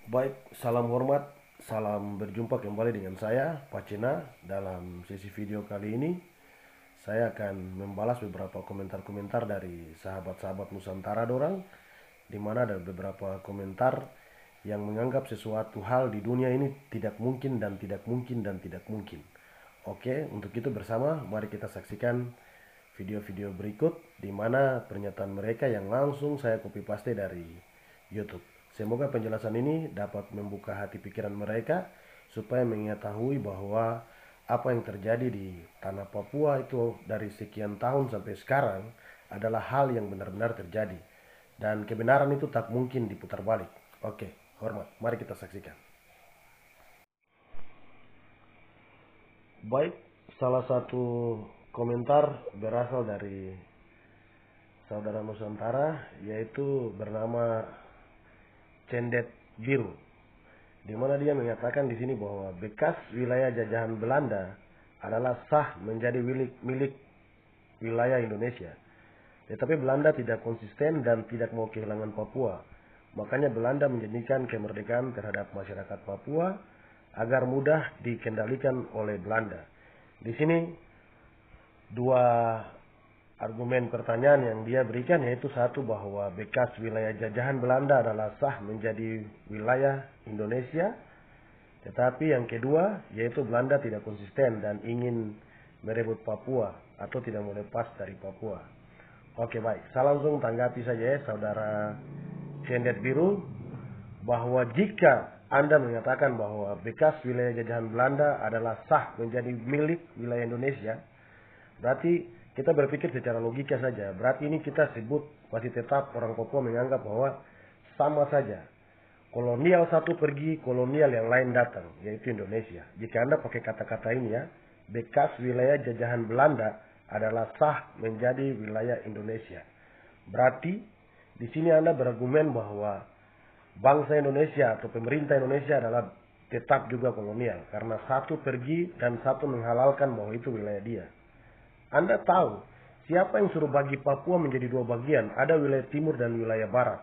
Baik, salam hormat, salam berjumpa kembali dengan saya, Pak Cina. Dalam sesi video kali ini, saya akan membalas beberapa komentar-komentar dari sahabat-sahabat Nusantara dorang, di mana ada beberapa komentar yang menganggap sesuatu hal di dunia ini tidak mungkin dan tidak mungkin dan tidak mungkin. Oke, untuk itu bersama, mari kita saksikan video-video berikut di mana pernyataan mereka yang langsung saya copy paste dari YouTube. Semoga penjelasan ini dapat membuka hati pikiran mereka supaya mengetahui bahwa apa yang terjadi di tanah Papua itu dari sekian tahun sampai sekarang adalah hal yang benar-benar terjadi. Dan kebenaran itu tak mungkin diputar balik. Oke, hormat. Mari kita saksikan. Baik, salah satu komentar berasal dari saudara Nusantara yaitu bernama Cendet Biru, di mana dia menyatakan di sini bahwa bekas wilayah jajahan Belanda adalah sah menjadi milik wilayah Indonesia. Tetapi Belanda tidak konsisten dan tidak mau kehilangan Papua. Makanya Belanda menjadikan kemerdekaan terhadap masyarakat Papua agar mudah dikendalikan oleh Belanda. Di sini dua argumen pertanyaan yang dia berikan, yaitu satu bahwa bekas wilayah jajahan Belanda adalah sah menjadi wilayah Indonesia, tetapi yang kedua yaitu Belanda tidak konsisten dan ingin merebut Papua atau tidak mau lepas dari Papua. Oke, baik, saya langsung tanggapi saja ya saudara Cendet Biru, bahwa jika Anda menyatakan bahwa bekas wilayah jajahan Belanda adalah sah menjadi milik wilayah Indonesia, berarti kita berpikir secara logika saja. Berarti ini kita sebut masih tetap orang Papua menganggap bahwa sama saja. Kolonial satu pergi, kolonial yang lain datang, yaitu Indonesia. Jika Anda pakai kata-kata ini ya, bekas wilayah jajahan Belanda adalah sah menjadi wilayah Indonesia. Berarti di sini Anda berargumen bahwa bangsa Indonesia atau pemerintah Indonesia adalah tetap juga kolonial karena satu pergi dan satu menghalalkan bahwa itu wilayah dia. Anda tahu siapa yang suruh bagi Papua menjadi dua bagian? Ada wilayah timur dan wilayah barat.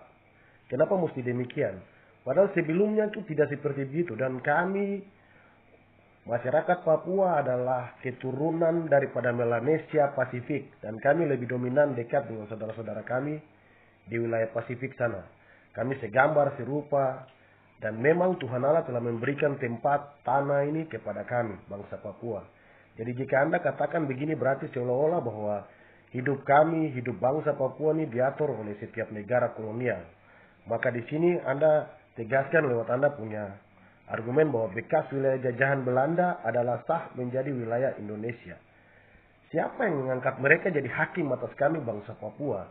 Kenapa mesti demikian? Padahal sebelumnya itu tidak seperti itu. Dan kami, masyarakat Papua adalah keturunan daripada Melanesia Pasifik. Dan kami lebih dominan dekat dengan saudara-saudara kami di wilayah Pasifik sana. Kami segambar, serupa. Dan memang Tuhan Allah telah memberikan tempat tanah ini kepada kami, bangsa Papua. Jadi jika Anda katakan begini berarti seolah-olah bahwa hidup kami, hidup bangsa Papua ini diatur oleh setiap negara kolonial. Maka di sini Anda tegaskan lewat Anda punya argumen bahwa bekas wilayah jajahan Belanda adalah sah menjadi wilayah Indonesia. Siapa yang mengangkat mereka jadi hakim atas kami bangsa Papua?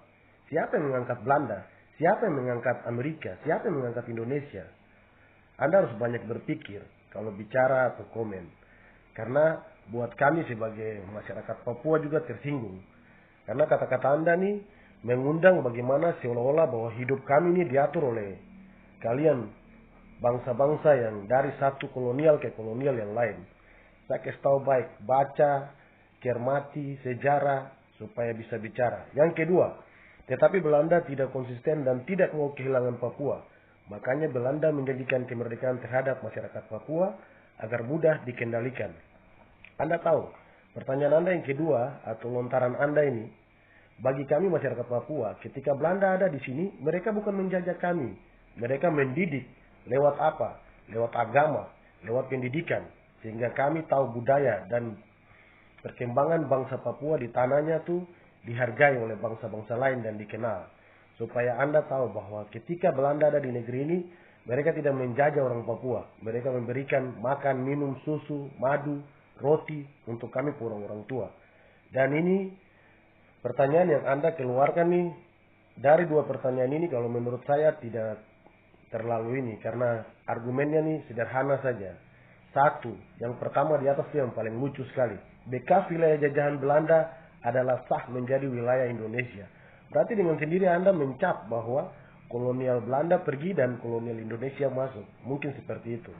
Siapa yang mengangkat Belanda? Siapa yang mengangkat Amerika? Siapa yang mengangkat Indonesia? Anda harus banyak berpikir kalau bicara atau komen. Karena buat kami sebagai masyarakat Papua juga tersinggung. Karena kata-kata Anda nih mengundang bagaimana seolah-olah bahwa hidup kami ini diatur oleh kalian bangsa-bangsa yang dari satu kolonial ke kolonial yang lain. Saya kasih tahu baik, baca, cermati sejarah supaya bisa bicara. Yang kedua, tetapi Belanda tidak konsisten dan tidak mau kehilangan Papua. Makanya Belanda menjadikan kemerdekaan terhadap masyarakat Papua agar mudah dikendalikan. Anda tahu, pertanyaan Anda yang kedua atau lontaran Anda ini, bagi kami masyarakat Papua, ketika Belanda ada di sini, mereka bukan menjajah kami. Mereka mendidik lewat apa? Lewat agama, lewat pendidikan. Sehingga kami tahu budaya dan perkembangan bangsa Papua di tanahnya tuh dihargai oleh bangsa-bangsa lain dan dikenal. Supaya Anda tahu bahwa ketika Belanda ada di negeri ini, mereka tidak menjajah orang Papua. Mereka memberikan makan, minum, susu, madu, roti untuk kami orang-orang tua. Dan ini pertanyaan yang Anda keluarkan nih, dari dua pertanyaan ini kalau menurut saya tidak terlalu ini. Karena argumennya nih sederhana saja. Satu, yang pertama di atas yang paling lucu sekali. Bekas wilayah jajahan Belanda adalah sah menjadi wilayah Indonesia. Berarti dengan sendiri Anda mencap bahwa kolonial Belanda pergi dan kolonial Indonesia masuk. Mungkin seperti itu.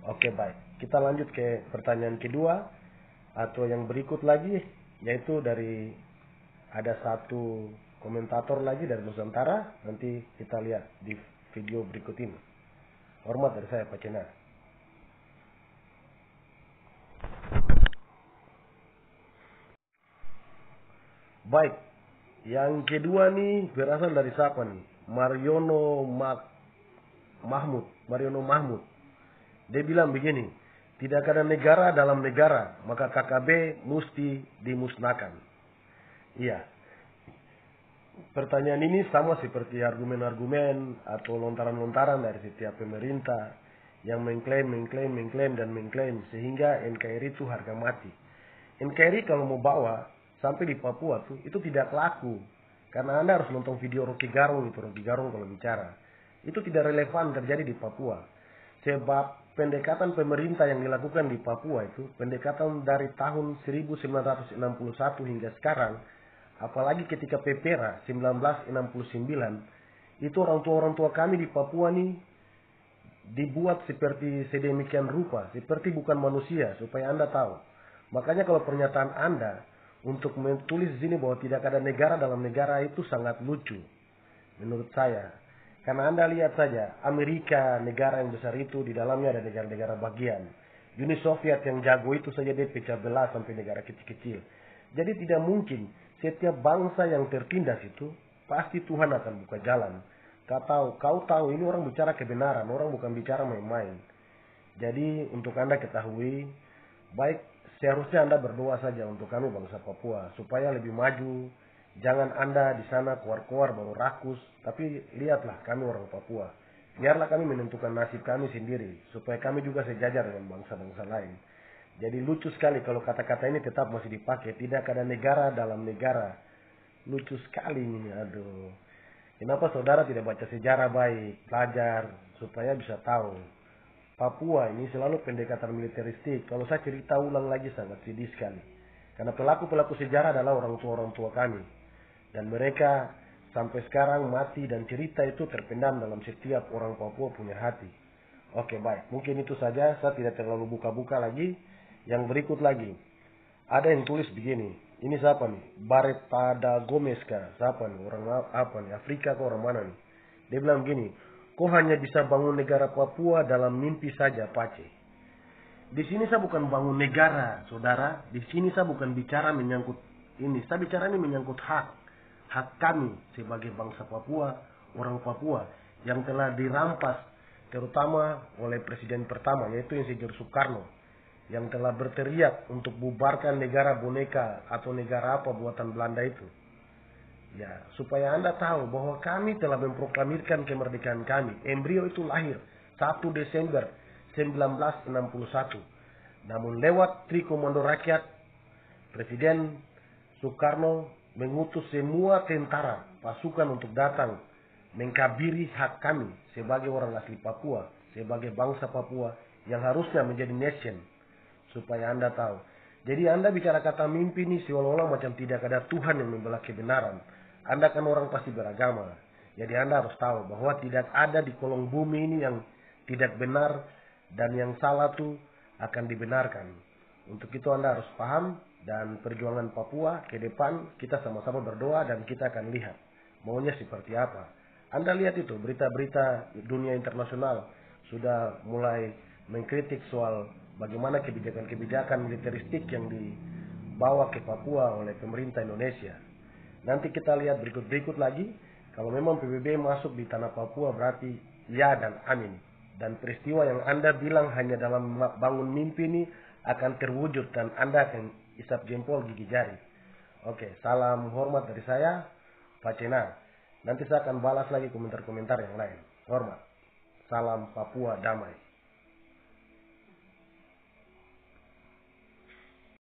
Oke, baik. Kita lanjut ke pertanyaan kedua atau yang berikut lagi, yaitu dari ada satu komentator lagi dari Nusantara. Nanti kita lihat di video berikut ini. Hormat dari saya, Pak Cena. Baik, yang kedua nih berasal dari siapa nih? Mariono Mahmud. Dia bilang begini, tidak ada negara dalam negara, maka KKB mesti dimusnahkan. Iya, pertanyaan ini sama seperti argumen-argumen atau lontaran-lontaran dari setiap pemerintah yang mengklaim sehingga NKRI itu harga mati. NKRI kalau mau bawa sampai di Papua tuh itu tidak laku. Karena Anda harus nonton video Rocky Gerung kalau bicara. Itu tidak relevan terjadi di Papua. Sebab pendekatan pemerintah yang dilakukan di Papua itu, pendekatan dari tahun 1961 hingga sekarang, apalagi ketika PPRA 1969, itu orang tua kami di Papua nih dibuat seperti sedemikian rupa, seperti bukan manusia, supaya Anda tahu. Makanya kalau pernyataan Anda untuk menulis di sini bahwa tidak ada negara dalam negara itu sangat lucu menurut saya. Karena Anda lihat saja, Amerika negara yang besar itu di dalamnya ada negara-negara bagian. Uni Soviet yang jago itu saja dia pecah belah sampai negara kecil-kecil. Jadi tidak mungkin setiap bangsa yang tertindas itu pasti Tuhan akan buka jalan. Kau tahu ini orang bicara kebenaran, orang bukan bicara main-main. Jadi untuk Anda ketahui, baik seharusnya Anda berdoa saja untuk kami bangsa Papua supaya lebih maju. Jangan Anda di sana keluar-keluar baru rakus, tapi lihatlah kami orang Papua. Biarlah kami menentukan nasib kami sendiri supaya kami juga sejajar dengan bangsa-bangsa lain. Jadi lucu sekali kalau kata-kata ini tetap masih dipakai, tidak ada negara dalam negara. Lucu sekali ini, aduh. Kenapa saudara tidak baca sejarah baik, belajar supaya bisa tahu. Papua ini selalu pendekatan militeristik. Kalau saya cerita ulang lagi sangat sedih sekali. Karena pelaku-pelaku sejarah adalah orang tua kami. Dan mereka sampai sekarang mati dan cerita itu terpendam dalam setiap orang Papua punya hati. Oke, baik. Mungkin itu saja. Saya tidak terlalu buka-buka lagi. Yang berikut lagi. Ada yang tulis begini. Ini siapa nih? Baretada Gomez kah? Siapa nih? Orang apa nih? Afrika ke orang mana nih? Dia bilang begini. Kau hanya bisa bangun negara Papua dalam mimpi saja, Pace. Di sini saya bukan bangun negara, saudara. Di sini saya bukan bicara menyangkut ini. Saya bicara ini menyangkut hak kami sebagai bangsa Papua, orang Papua yang telah dirampas terutama oleh presiden pertama yaitu Insinyur Soekarno yang telah berteriak untuk bubarkan negara boneka atau negara apa buatan Belanda itu. Ya, supaya Anda tahu bahwa kami telah memproklamirkan kemerdekaan kami. Embrio itu lahir 1 Desember 1961. Namun lewat Tri Komando Rakyat, Presiden Soekarno mengutus semua tentara pasukan untuk datang mengkabiri hak kami sebagai orang asli Papua, sebagai bangsa Papua yang harusnya menjadi nation. Supaya Anda tahu. Jadi Anda bicara kata mimpi ini seolah-olah macam tidak ada Tuhan yang membela kebenaran. Anda kan orang pasti beragama. Jadi Anda harus tahu bahwa tidak ada di kolong bumi ini yang tidak benar dan yang salah tuh akan dibenarkan. Untuk itu Anda harus paham dan perjuangan Papua ke depan kita sama-sama berdoa dan kita akan lihat maunya seperti apa. Anda lihat itu berita-berita dunia internasional sudah mulai mengkritik soal bagaimana kebijakan-kebijakan militeristik yang dibawa ke Papua oleh pemerintah Indonesia. Nanti kita lihat berikut lagi. Kalau memang PBB masuk di tanah Papua berarti ya dan amin. Dan peristiwa yang Anda bilang hanya dalam bangun mimpi ini akan terwujud dan Anda akan isap jempol gigi jari. Oke, salam hormat dari saya, Pak Cena. Nanti saya akan balas lagi komentar-komentar yang lain. Hormat. Salam Papua damai.